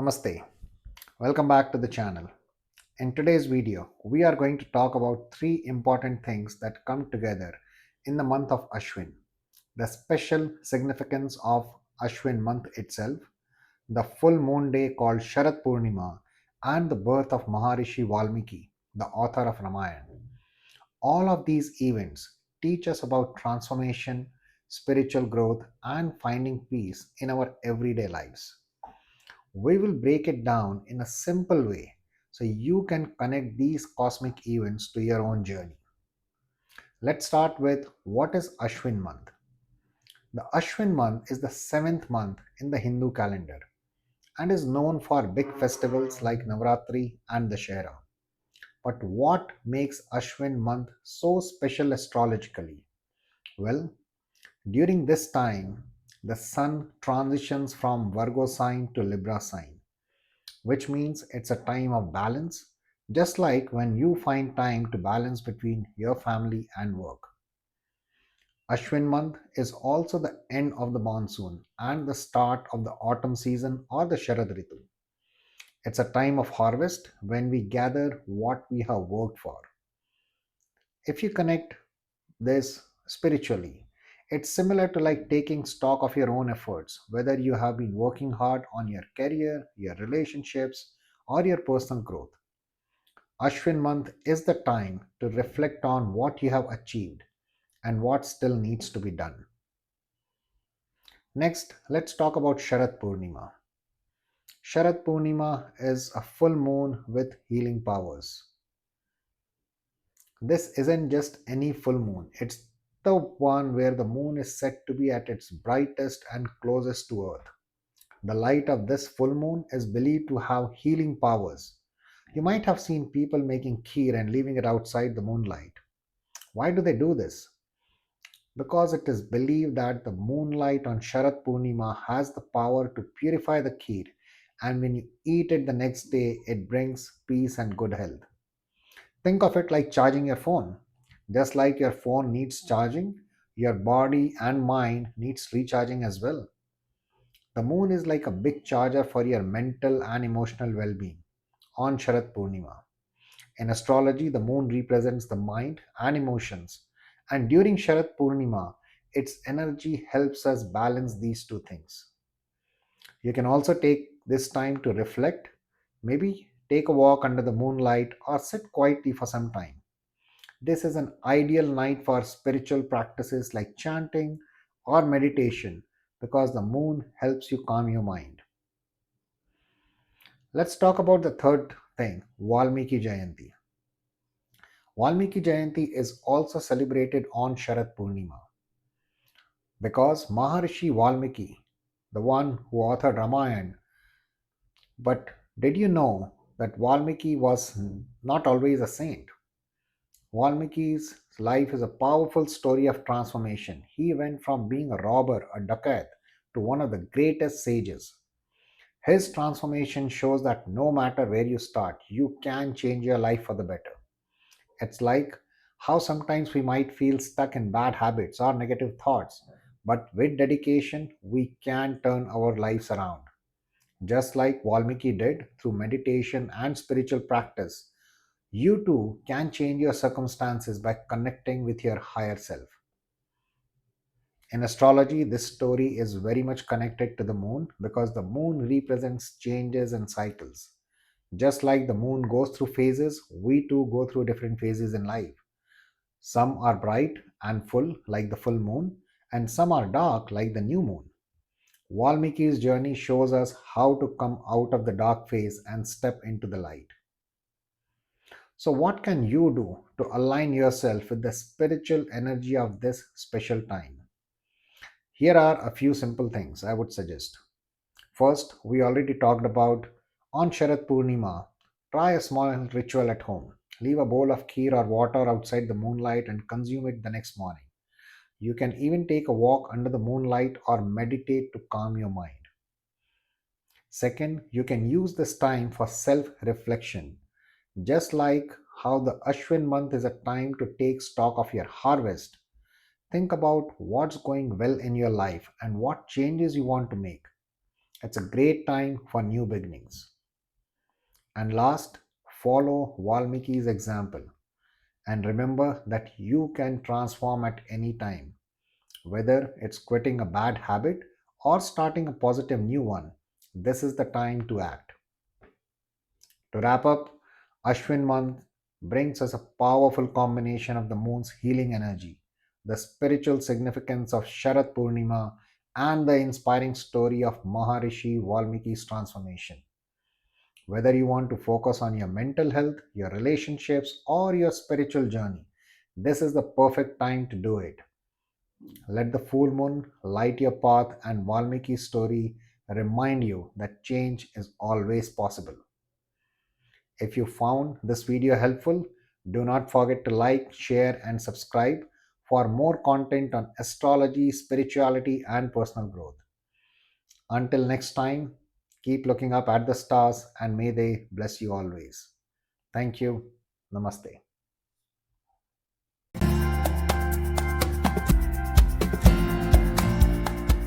Namaste. Welcome back to the channel. In today's video, we are going to talk about three important things that come together in the month of Ashwin: the special significance of Ashwin month itself, the full moon day called Sharad Purnima, and the birth of Maharishi Valmiki, the author of Ramayana. All of these events teach us about transformation, spiritual growth, and finding peace in our everyday lives. We will break it down in a simple way so you can connect these cosmic events to your own journey. Let's start with what is Ashwin month. The Ashwin month is the seventh month in the Hindu calendar and is known for big festivals like Navratri and Dashera. But what makes Ashwin month so special astrologically? Well, during this time, the sun transitions from Virgo sign to Libra sign, which means it's a time of balance, just like when you find time to balance between your family and work. Ashwin month is also the end of the monsoon and the start of the autumn season or the Sharad Ritu. It's a time of harvest when we gather what we have worked for. If you connect this spiritually, it's similar to like taking stock of your own efforts, whether you have been working hard on your career, your relationships, or your personal growth. Ashwin month is the time to reflect on what you have achieved and what still needs to be done. Next, let's talk about Sharad Purnima. Sharad Purnima is a full moon with healing powers. This isn't just any full moon, it's the one where the moon is said to be at its brightest and closest to Earth. The light of this full moon is believed to have healing powers. You might have seen people making kheer and leaving it outside the moonlight. Why do they do this? Because it is believed that the moonlight on Sharad Purnima has the power to purify the kheer, and when you eat it the next day, it brings peace and good health. Think of it like charging your phone. Just like your phone needs charging, your body and mind needs recharging as well. The moon is like a big charger for your mental and emotional well-being on Sharad Purnima. In astrology, the moon represents the mind and emotions, and during Sharad Purnima, its energy helps us balance these two things. You can also take this time to reflect, maybe take a walk under the moonlight or sit quietly for some time. This is an ideal night for spiritual practices like chanting or meditation because the moon helps you calm your mind. Let's talk about the third thing, Valmiki Jayanti. Valmiki Jayanti is also celebrated on Sharad Purnima because Maharishi Valmiki, the one who authored Ramayana, but did you know that Valmiki was not always a saint? Valmiki's life is a powerful story of transformation. He went from being a robber, a dacoit, to one of the greatest sages. His transformation shows that no matter where you start, you can change your life for the better. It's like how sometimes we might feel stuck in bad habits or negative thoughts, but with dedication, we can turn our lives around. Just like Valmiki did through meditation and spiritual practice, you too can change your circumstances by connecting with your higher self. In astrology, this story is very much connected to the moon because the moon represents changes and cycles. Just like the moon goes through phases, we too go through different phases in life. Some are bright and full, like the full moon, and some are dark, like the new moon. Valmiki's journey shows us how to come out of the dark phase and step into the light. So, what can you do to align yourself with the spiritual energy of this special time? Here are a few simple things I would suggest. First, we already talked about on Sharad Purnima, try a small ritual at home. Leave a bowl of kheer or water outside the moonlight and consume it the next morning. You can even take a walk under the moonlight or meditate to calm your mind. Second, you can use this time for self reflection. Just like how the Ashwin month is a time to take stock of your harvest, think about what's going well in your life and what changes you want to make. It's a great time for new beginnings. And last, follow Valmiki's example and remember that you can transform at any time, whether it's quitting a bad habit or starting a positive new one. This is the time to act. To wrap up, Ashwin month brings us a powerful combination of the moon's healing energy, the spiritual significance of Sharad Purnima, and the inspiring story of Maharishi Valmiki's transformation. Whether you want to focus on your mental health, your relationships, or your spiritual journey, this is the perfect time to do it. Let the full moon light your path, and Valmiki's story remind you that change is always possible. If you found this video helpful, do not forget to like, share, and subscribe for more content on astrology, spirituality, and personal growth. Until next time, keep looking up at the stars and may they bless you always. Thank you. Namaste.